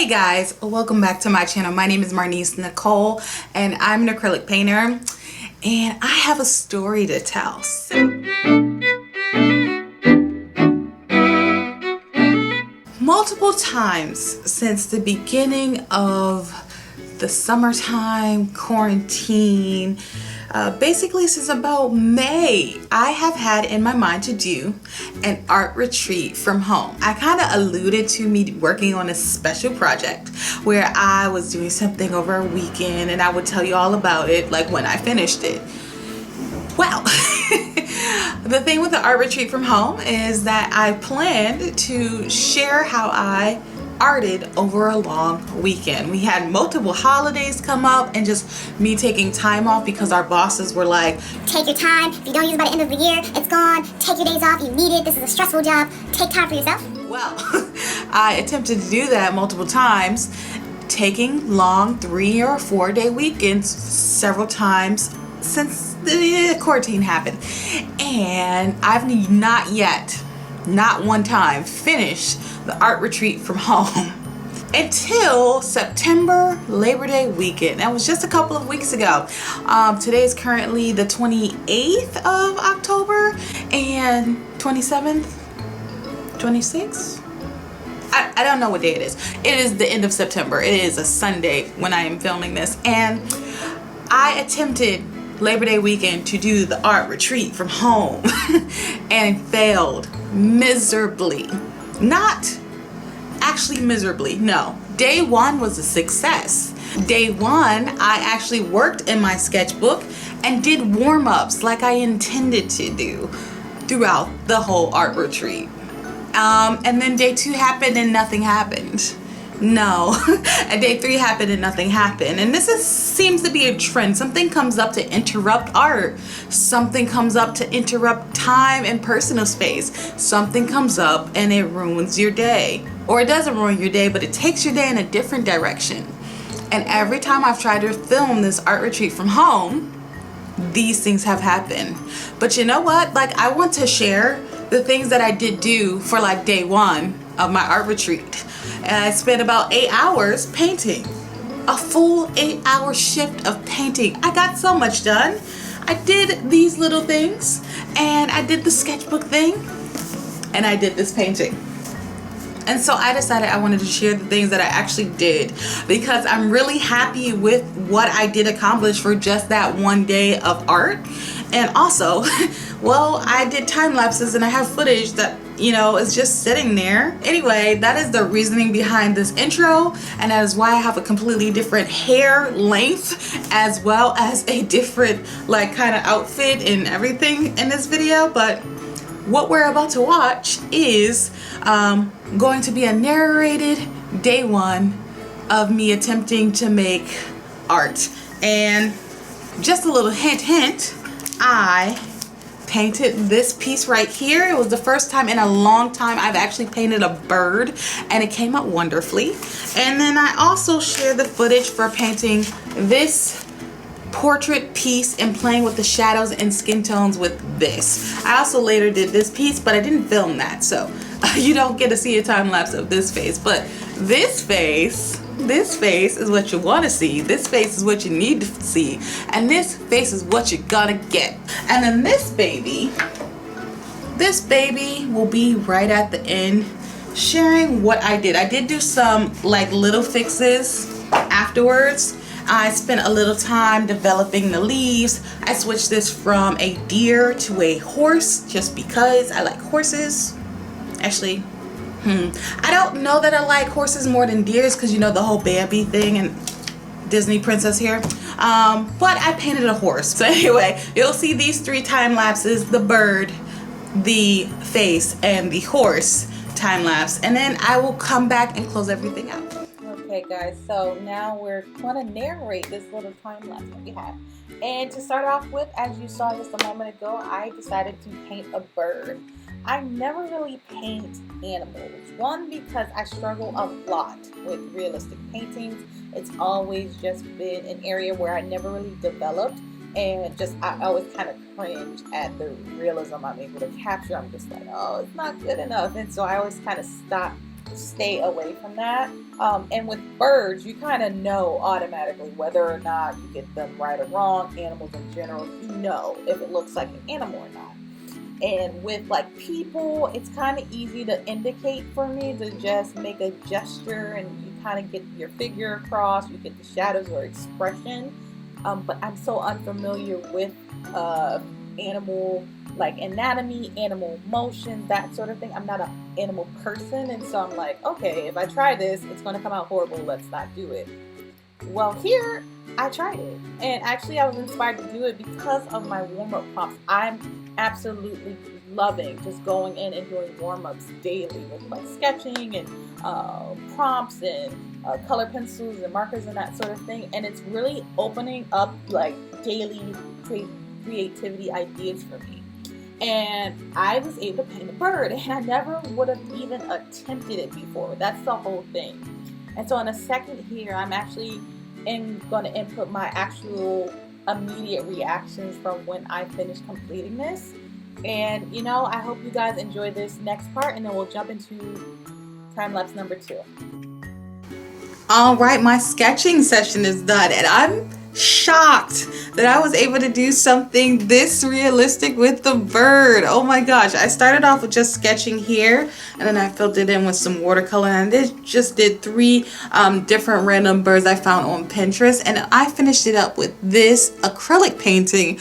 Guys, welcome back to my channel. My name is Marnise Nicole and I'm an acrylic painter and I have a story to tell. Multiple times since the beginning of the summertime quarantine, basically since about May, I have had in my mind to do an art retreat from home. I kind of alluded to me working on a special project where I was doing something over a weekend and I would tell you all about it like when I finished it. Well, the thing with the art retreat from home is that I planned to share how I arted over a long weekend. We had multiple holidays come up and just me taking time off because our bosses were like, take your time. If you don't use it by the end of the year, it's gone. Take your days off. You need it. This is a stressful job. Take time for yourself. Well, I attempted to do that multiple times, taking long 3 or 4 day weekends several times since the quarantine happened. And I've not one time finished the art retreat from home until September Labor Day weekend. That was just a couple of weeks ago. Today is currently the 28th of October and 27th, 26th. I don't know what day it is. It is the end of September. It is a Sunday when I am filming this, and I attempted Labor Day weekend to do the art retreat from home and failed miserably. Not actually miserably, no. Day one was a success. Day one, I actually worked in my sketchbook and did warm-ups like I intended to do throughout the whole art retreat. And then day two happened and nothing happened. No. And day three happened and nothing happened. And this seems to be a trend. Something comes up to interrupt art. Something comes up to interrupt time and personal space. Something comes up and it ruins your day. Or it doesn't ruin your day, but it takes your day in a different direction. And every time I've tried to film this art retreat from home, these things have happened. But you know what? Like, I want to share the things that I did do for like day one of my art retreat. And I spent about 8 hours painting. A full 8-hour shift of painting. I got so much done. I did these little things, and I did the sketchbook thing, and I did this painting. And so I decided I wanted to share the things that I actually did because I'm really happy with what I did accomplish for just that one day of art. And also, well, I did time lapses and I have footage that, you know, is just sitting there. Anyway, that is the reasoning behind this intro, and that is why I have a completely different hair length as well as a different like kind of outfit and everything in this video. But what we're about to watch is going to be a narrated day one of me attempting to make art. And just a little hint, I painted this piece right here. It was the first time in a long time I've actually painted a bird, and it came out wonderfully. And then I also share the footage for painting this portrait piece and playing with the shadows and skin tones with this. I also later did this piece, but I didn't film that, so you don't get to see a time lapse of this face. But this face is what you want to see. This face is what you need to see, and this face is what you're gonna get. And then this baby will be right at the end, sharing what I did. I did do some like little fixes afterwards. I spent a little time developing the leaves. I switched this from a deer to a horse just because I like horses. Actually, I don't know that I like horses more than deers because, you know, the whole Bambi thing and Disney princess here. But I painted a horse. So anyway, you'll see these 3 time lapses: the bird, the face, and the horse time lapse. And then I will come back and close everything out. Okay guys, so now we're going to narrate this little time lapse that we have. And to start off with, as you saw just a moment ago, I decided to paint a bird. I never really paint animals. One, because I struggle a lot with realistic paintings. It's always just been an area where I never really developed, and just I always kind of cringe at the realism I'm able to capture. I'm just like, oh, it's not good enough. And so I always kind of stop stay away from that. And with birds, you kind of know automatically whether or not you get them right or wrong. Animals in general, you know if it looks like an animal or not. And with like people, it's kind of easy to indicate for me to just make a gesture and you kind of get your figure across, you get the shadows or expression. But I'm so unfamiliar with animal like anatomy, animal motion, that sort of thing. I'm not an animal person, and so I'm like, okay, if I try this, it's going to come out horrible. Let's not do it. Well, here I tried it, and actually I was inspired to do it because of my warm-up prompts. I'm absolutely loving just going in and doing warm-ups daily with like sketching and prompts and color pencils and markers and that sort of thing, and it's really opening up like daily creativity ideas for me. And I was able to paint a bird, and I never would have even attempted it before. That's the whole thing. And so in a second here, I'm actually going to input my actual immediate reactions from when I finished completing this. And you know, I hope you guys enjoy this next part, and then we'll jump into time lapse number 2. All right, my sketching session is done, and I'm shocked that I was able to do something this realistic with the bird. Oh my gosh. I started off with just sketching here, and then I filled it in with some watercolor, and I just did 3 different random birds I found on Pinterest, and I finished it up with this acrylic painting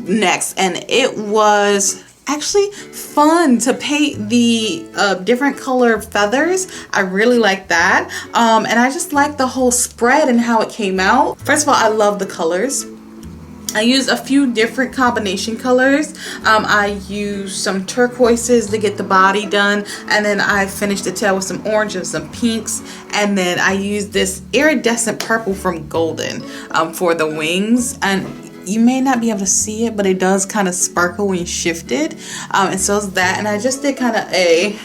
next, and it was actually fun to paint the different color feathers. I really like that, and I just like the whole spread and how it came out. First of all, I love the colors. I used a few different combination colors. I used some turquoises to get the body done, and then I finished the tail with some orange and some pinks, and then I used this iridescent purple from Golden for the wings. And you may not be able to see it, but it does kind of sparkle when you shift it. And so is that. And I just did kind of a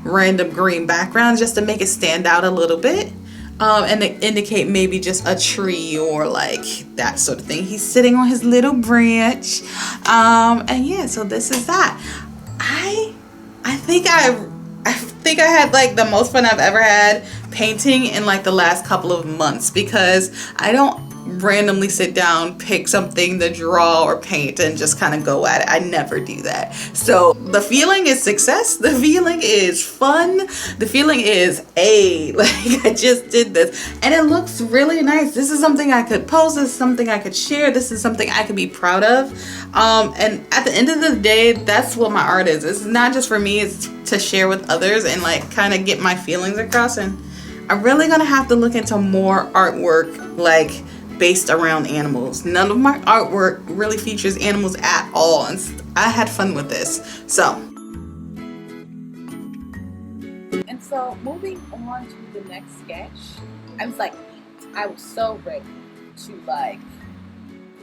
random green background just to make it stand out a little bit. And to indicate maybe just a tree or like that sort of thing. He's sitting on his little branch. And yeah, so this is that. I think I had like the most fun I've ever had painting in like the last couple of months, because I don't randomly sit down, pick something to draw or paint and just kind of go at it. I never do that. So the feeling is success. The feeling is fun. The feeling is like I just did this and it looks really nice. This is something I could post. This is something I could share. This is something I could be proud of. And at the end of the day, that's what my art is. It's not just for me, it's to share with others and like kind of get my feelings across. And I'm really gonna have to look into more artwork like based around animals. None of my artwork really features animals at all, and I had fun with this. So Moving on to the next sketch, I was so ready to like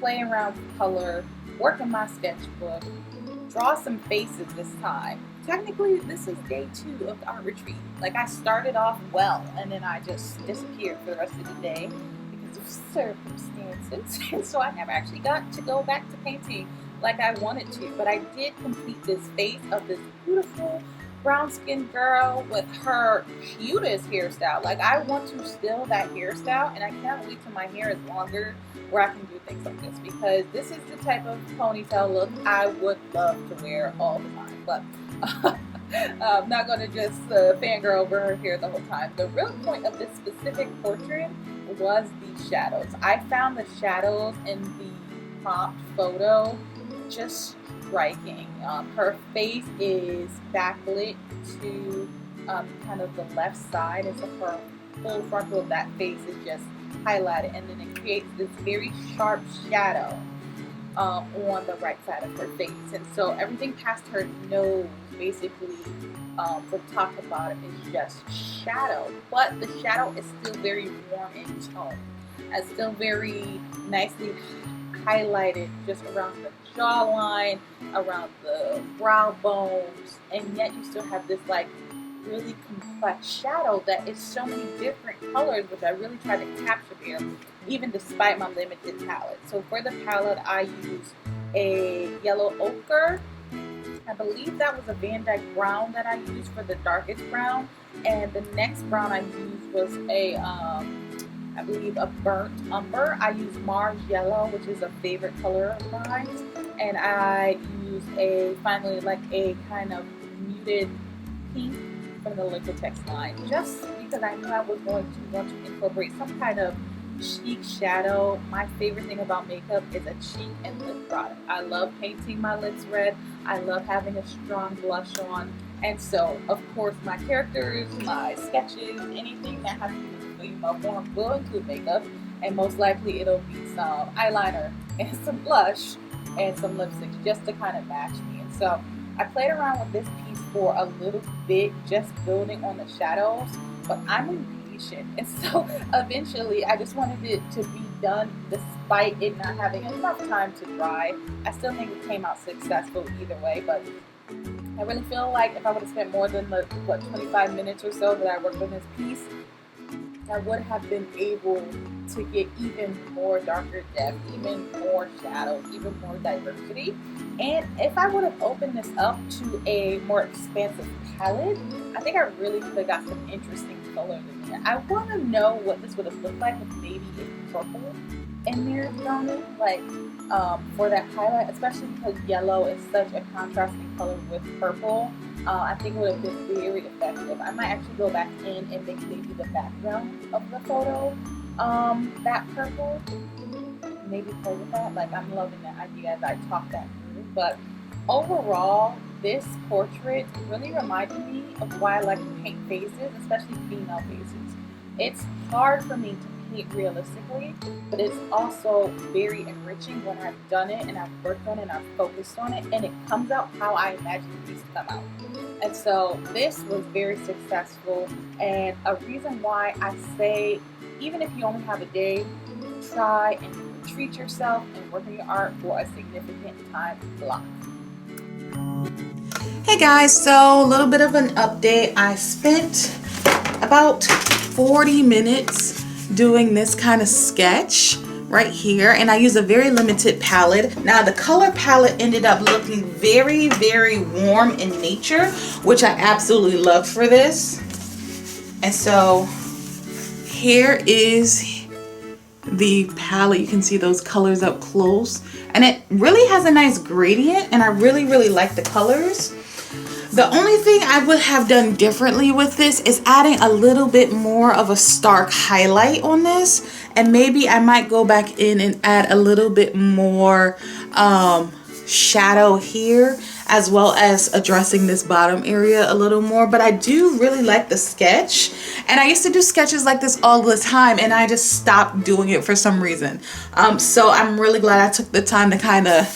play around with color, work on my sketchbook, draw some faces this time. Technically, this is day 2 of the art retreat. Like, I started off well, and then I just disappeared for the rest of the day because of circumstances. And so I never actually got to go back to painting like I wanted to. But I did complete this face of this beautiful brown-skinned girl with her cutest hairstyle. Like, I want to steal that hairstyle, and I can't wait till my hair is longer where I can do things like this, because this is the type of ponytail look I would love to wear all the time. But I'm not going to just fangirl over her hair the whole time. The real point of this specific portrait was the shadows. I found the shadows in the prompt photo just striking. Her face is backlit to kind of the left side, and so her full frontal of that face is just highlighted, and then it creates this very sharp shadow on the right side of her face. And so everything past her nose, basically from top to bottom, is just shadow, but the shadow is still very warm in tone, and still very nicely highlighted just around the jawline, around the brow bones, and yet you still have this like really complex shadow that is so many different colors, which I really try to capture here, even despite my limited palette. So for the palette, I use a yellow ochre, I believe that was a Van Dyke brown that I used for the darkest brown, and the next brown I used was a I believe a burnt umber. I used Mars yellow, which is a favorite color of mine, and I used finally like a kind of muted pink from the Liquitex line, just because I knew I was going to want to incorporate some kind of cheek shadow. My favorite thing about makeup is a cheek and lip product. I love painting my lips red. I love having a strong blush on. And so, of course, my characters, my sketches, anything that has to do with my form will include makeup. And most likely it'll be some eyeliner and some blush and some lipsticks just to kind of match me. And so I played around with this piece for a little bit, just building on the shadows, but I'm impatient. And so eventually I just wanted it to be done despite it not having enough time to dry. I still think it came out successful either way, but I really feel like if I would have spent more than 25 minutes or so that I worked on this piece, I would have been able to get even more darker depth, even more shadows, even more diversity. And if I would have opened this up to a more expansive palette, I think I really could have got some interesting colors in there. I want to know what this would have looked like with maybe a purple in there thrown in, like for that highlight, especially because yellow is such a contrasting color with purple. I think it would have been very effective. I might actually go back in and make maybe the background of the photo that purple. Maybe play with that. Like, I'm loving that idea as I talk that through. But overall, this portrait really reminded me of why I like to paint faces, especially female faces. It's hard for me to paint realistically, but it's also very enriching when I've done it and I've worked on it and I've focused on it, and it comes out how I imagine the piece to come out. And so this was very successful, and a reason why I say, even if you only have a day, try and treat yourself and work on your art for a significant time block. Hey guys, so a little bit of an update. I spent about 40 minutes doing this kind of sketch right here, and I use a very limited palette. Now the color palette ended up looking very, very warm in nature, which I absolutely love for this. And so here is the palette. You can see those colors up close, and it really has a nice gradient, and I really, really like the colors. The only thing I would have done differently with this is adding a little bit more of a stark highlight on this, and maybe I might go back in and add a little bit more shadow here, as well as addressing this bottom area a little more. But I do really like the sketch, and I used to do sketches like this all the time, and I just stopped doing it for some reason. So I'm really glad I took the time to kind of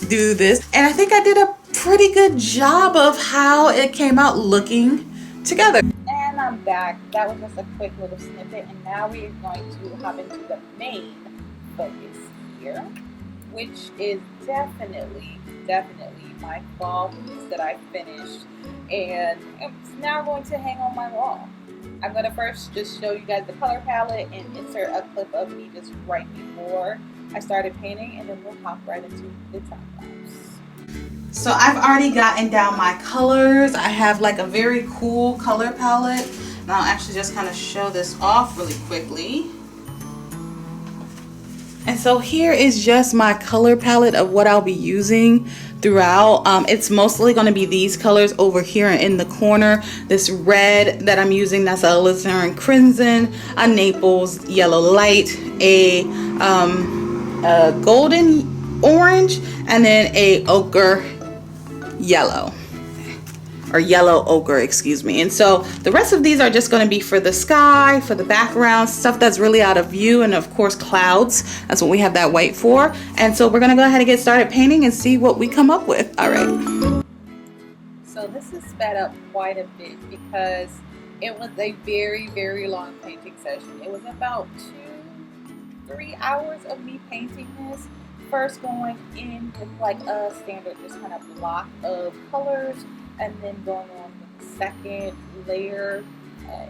do this, and I think I did a pretty good job of how it came out looking together. And I'm back. That was just a quick little snippet, and now we are going to hop into the main focus here, which is definitely my fall piece that I finished, and it's now going to hang on my wall. I'm going to first just show you guys the color palette and insert a clip of me just right before I started painting, and then we'll hop right into the time lapse. So I've already gotten down my colors. I have like a very cool color palette, and I'll actually just kind of show this off really quickly. And so here is just my color palette of what I'll be using throughout. It's mostly going to be these colors over here in the corner. This red that I'm using, that's a alizarin crimson, a Naples yellow light, a golden orange, and then a ochre yellow, or yellow ochre, excuse me. And so the rest of these are just going to be for the sky, for the background, stuff that's really out of view, and of course clouds. That's what we have that white for. And so we're going to go ahead and get started painting and see what we come up with. All right. So this is sped up quite a bit because it was a very, very long painting session. It was about 2-3 hours of me painting this. First going in with like a standard just kind of block of colors, and then going on with the second layer,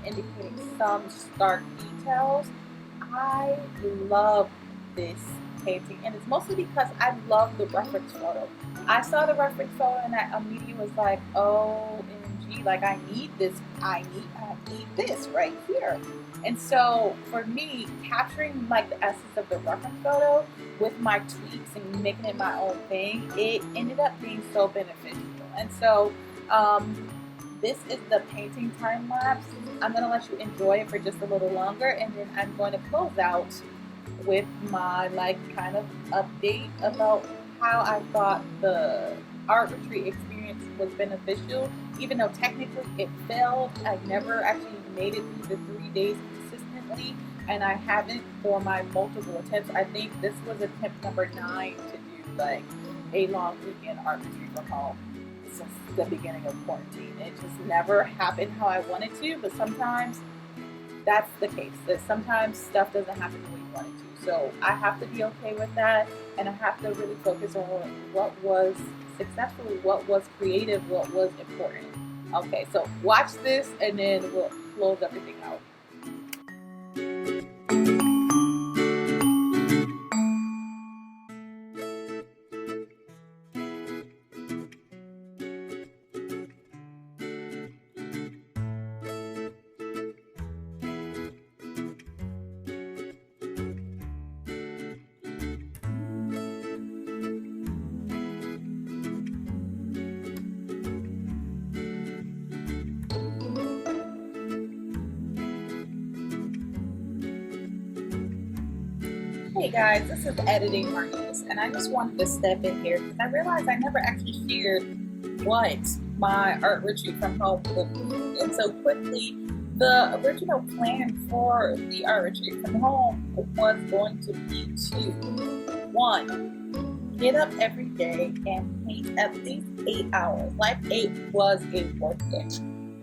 indicating some stark details. I love this painting, and it's mostly because I love the reference photo. I saw the reference photo and I immediately was like, OMG, like I need this, I need this right here. And so for me, capturing like the essence of the reference photo with my tweaks and making it my own thing, it ended up being so beneficial. And so this is the painting time lapse. I'm going to let you enjoy it for just a little longer, and then I'm going to close out with my like kind of update about how I thought the art retreat experience was beneficial. Even though technically it failed, I never actually made it through the 3 days consistently, and I haven't for my multiple attempts. I think this was attempt number 9 to do like a long weekend art retreat from home since the beginning of quarantine. It just never happened how I wanted to, but sometimes that's the case, that sometimes stuff doesn't happen the way you want it to. So I have to be okay with that, and I have to really focus on what was successful, what was creative, what was important. Okay, so watch this and then we'll close everything out. Hey guys, this is Editing Marnise, and I just wanted to step in here because I realized I never actually shared what my art retreat from home would be. And so quickly, the original plan for the art retreat from home was going to be to, 1, get up every day and paint at least 8 hours. Like 8 was a work day.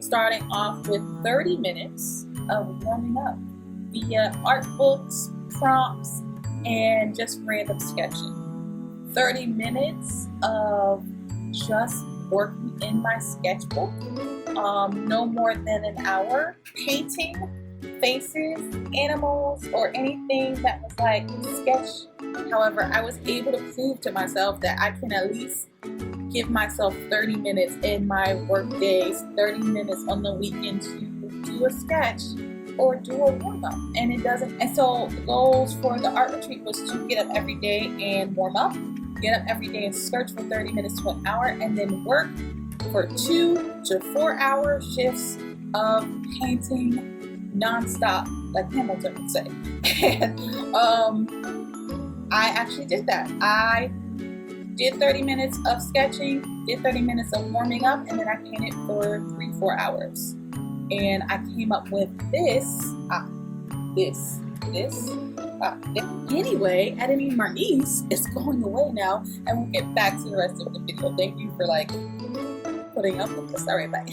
Starting off with 30 minutes of warming up via art books, prompts, and just random sketching. 30 minutes of just working in my sketchbook, no more than an hour, painting faces, animals, or anything that was like sketch. However, I was able to prove to myself that I can at least give myself 30 minutes in my work days, 30 minutes on the weekend to do a sketch or do a warm-up, and it doesn't. And so the goals for the art retreat was to get up every day and warm up, get up every day and sketch for 30 minutes to an hour, and then work for 2 to 4 hour shifts of painting non-stop, like Hamilton would say. And I actually did that. I did 30 minutes of sketching, did 30 minutes of warming up, and then I painted for 3-4 hours. And I came up with this. Anyway, Editing Marnise is going away now, and we'll get back to the rest of the video. Thank you for like putting up with this. All right, bye.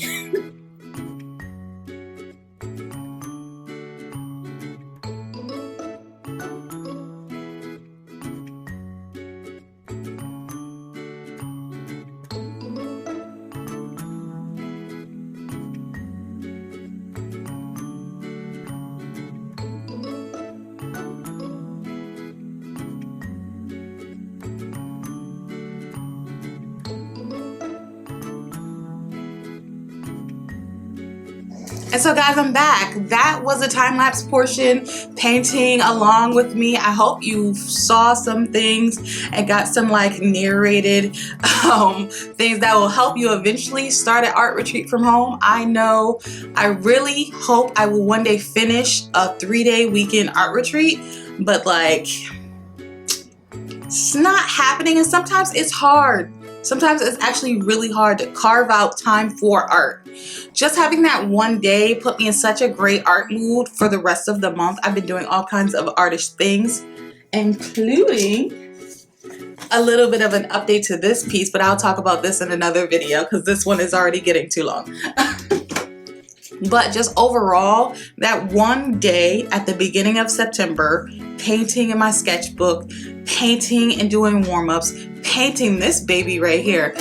And so guys, I'm back. That was a time-lapse portion, painting along with me. I hope you saw some things and got some like narrated things that will help you eventually start an art retreat from home. I know, I really hope I will one day finish a 3-day weekend art retreat, but like it's not happening, and sometimes it's hard. Sometimes it's actually really hard to carve out time for art. Just having that one day put me in such a great art mood for the rest of the month. I've been doing all kinds of artish things, including a little bit of an update to this piece, but I'll talk about this in another video because this one is already getting too long. But just overall, that one day at the beginning of September, painting in my sketchbook, painting and doing warm-ups, painting this baby right here,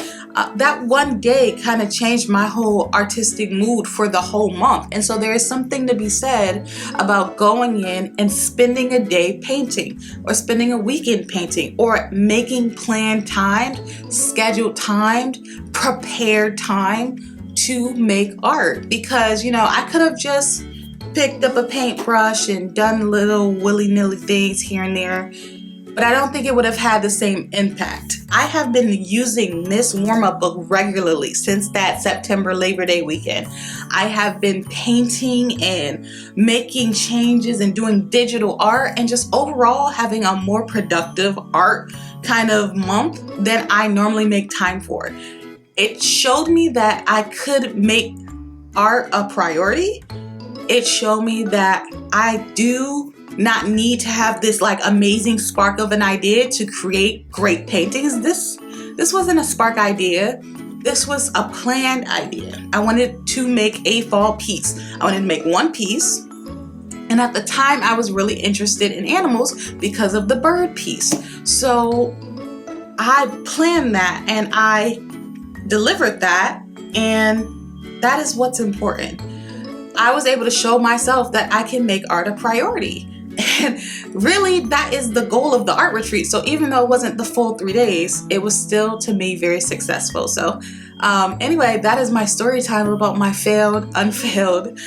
that one day kind of changed my whole artistic mood for the whole month. And so there is something to be said about going in and spending a day painting, or spending a weekend painting, or making planned timed, scheduled timed, prepared time to make art. Because, you know, I could have just picked up a paintbrush and done little willy-nilly things here and there, but I don't think it would have had the same impact. I have been using this warm-up book regularly since that September Labor Day weekend. I have been painting and making changes and doing digital art, and just overall having a more productive art kind of month than I normally make time for. It showed me that I could make art a priority. It showed me that I do not need to have this like amazing spark of an idea to create great paintings. This wasn't a spark idea. This was a planned idea. I wanted to make a fall piece. I wanted to make one piece. And at the time, I was really interested in animals because of the bird piece. So I planned that and I delivered that. And that is what's important. I was able to show myself that I can make art a priority. And really, that is the goal of the art retreat. So even though it wasn't the full 3 days, it was still, to me, very successful. So anyway, that is my story time about my unfailed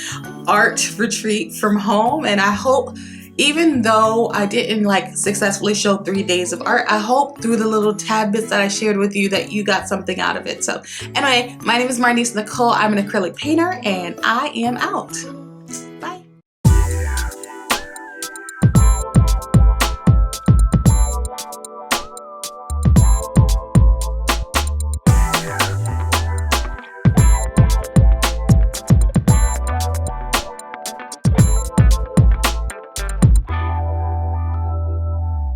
art retreat from home. And I hope, even though I didn't like successfully show 3 days of art, I hope through the little tad bits that I shared with you that you got something out of it. So anyway, my name is Marnise Nicole. I'm an acrylic painter, and I am out.